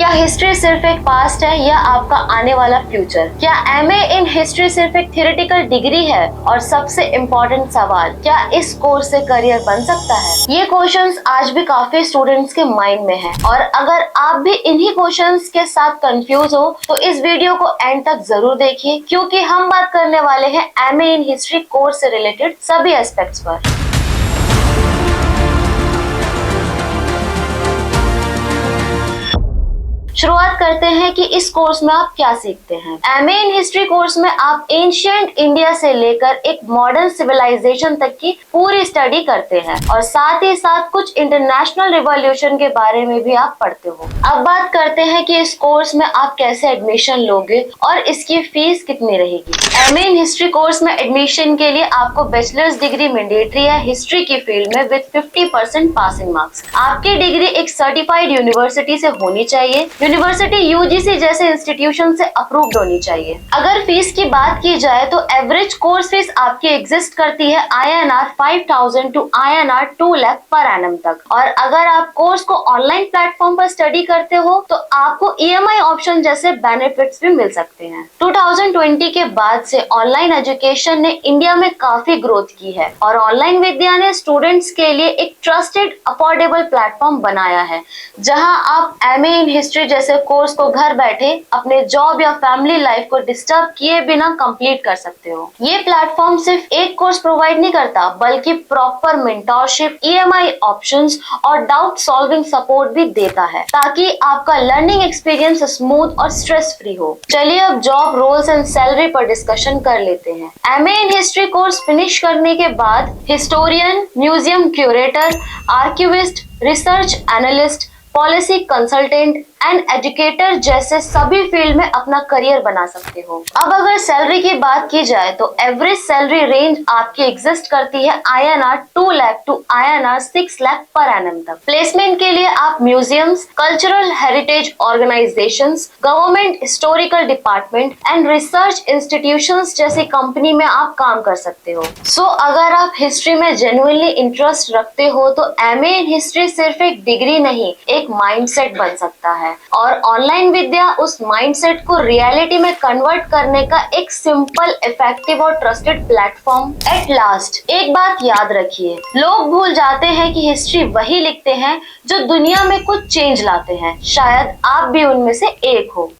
क्या हिस्ट्री सिर्फ एक पास्ट है या आपका आने वाला फ्यूचर? क्या एमए इन हिस्ट्री सिर्फ एक थ्योरेटिकल डिग्री है? और सबसे इम्पोर्टेंट सवाल, क्या इस कोर्स से करियर बन सकता है? ये क्वेश्चंस आज भी काफी स्टूडेंट्स के माइंड में है, और अगर आप भी इन्हीं क्वेश्चंस के साथ कंफ्यूज हो तो इस वीडियो को एंड तक जरूर देखिए, क्योंकि हम बात करने वाले हैं एमए इन हिस्ट्री कोर्स से रिलेटेड सभी एस्पेक्ट्स पर। शुरुआत करते हैं कि इस कोर्स में आप क्या सीखते हैं। एमए इन हिस्ट्री कोर्स में आप एंशिएंट इंडिया से लेकर एक मॉडर्न सिविलाइजेशन तक की पूरी स्टडी करते हैं, और साथ ही साथ कुछ इंटरनेशनल रिवॉल्यूशन के बारे में भी आप पढ़ते हो। अब बात करते हैं कि इस कोर्स में आप कैसे एडमिशन लोगे और इसकी फीस कितनी रहेगी। एमए इन हिस्ट्री कोर्स में एडमिशन के लिए आपको बैचलर्स डिग्री मैंडेटरी है हिस्ट्री की फील्ड में विद 50% पासिंग मार्क्स। आपकी डिग्री एक सर्टिफाइड यूनिवर्सिटी से होनी चाहिए, यूनिवर्सिटी यूजीसी जैसे इंस्टीट्यूशन से अप्रूव्ड होनी चाहिए। अगर फीस की बात की जाए तो एवरेज कोर्स फीस आपकी एग्जिस्ट करती है INR 5,000 to INR 2 lakh per annum तक। और अगर आप कोर्स को ऑनलाइन प्लेटफॉर्म पर स्टडी करते हो तो आपको EMI ऑप्शन जैसे बेनिफिट्स भी मिल सकते हैं। 2020 के बाद से ऑनलाइन एजुकेशन ने इंडिया में काफी ग्रोथ की है, और ऑनलाइन विद्या ने स्टूडेंट्स के लिए एक ट्रस्टेड अफोर्डेबल प्लेटफॉर्म बनाया है, जहां आप एमए इन हिस्ट्री जैसे कोर्स को घर बैठे अपने जॉब या फैमिली लाइफ को डिस्टर्ब किए बिना कंप्लीट कर सकते हो। ये प्लेटफॉर्म सिर्फ एक कोर्स प्रोवाइड नहीं करता, बल्कि प्रॉपर मेंटरशिप, EMI ऑप्शंस और डाउट सॉल्विंग सपोर्ट भी देता है, ताकि आपका लर्निंग एक्सपीरियंस स्मूथ और स्ट्रेस फ्री हो। चलिए अब जॉब रोल्स एंड सैलरी पर डिस्कशन कर लेते हैं। MA in history course finish करने के बाद historian, museum curator, archivist, research analyst, policy consultant and educator जैसे सभी फील्ड में अपना करियर बना सकते हो। अब अगर सैलरी की बात की जाए तो एवरेज सैलरी रेंज आपकी एग्जिस्ट करती है INR 2 lakh to INR 6 lakh per annum तक। प्लेसमेंट के लिए आप museums, cultural heritage organisations, government historical department and research institutions जैसी कंपनी में आप काम कर सकते हो। सो अगर आप हिस्ट्री में जेन्युइनली इंटरेस्ट रखते हो तो एमए इन हिस्ट्री सिर्फ एक डिग्री नहीं, एक माइंडसेट बन सकता है, और ऑनलाइन विद्या उस माइंडसेट को रियलिटी में कन्वर्ट करने का एक सिंपल, इफेक्टिव और ट्रस्टेड प्लेटफॉर्म। एट लास्ट एक बात याद रखिए, लोग भूल जाते हैं कि हिस्ट्री वही लिखते हैं जो दुनिया में कुछ चेंज लाते हैं। शायद आप भी उनमें से एक हो।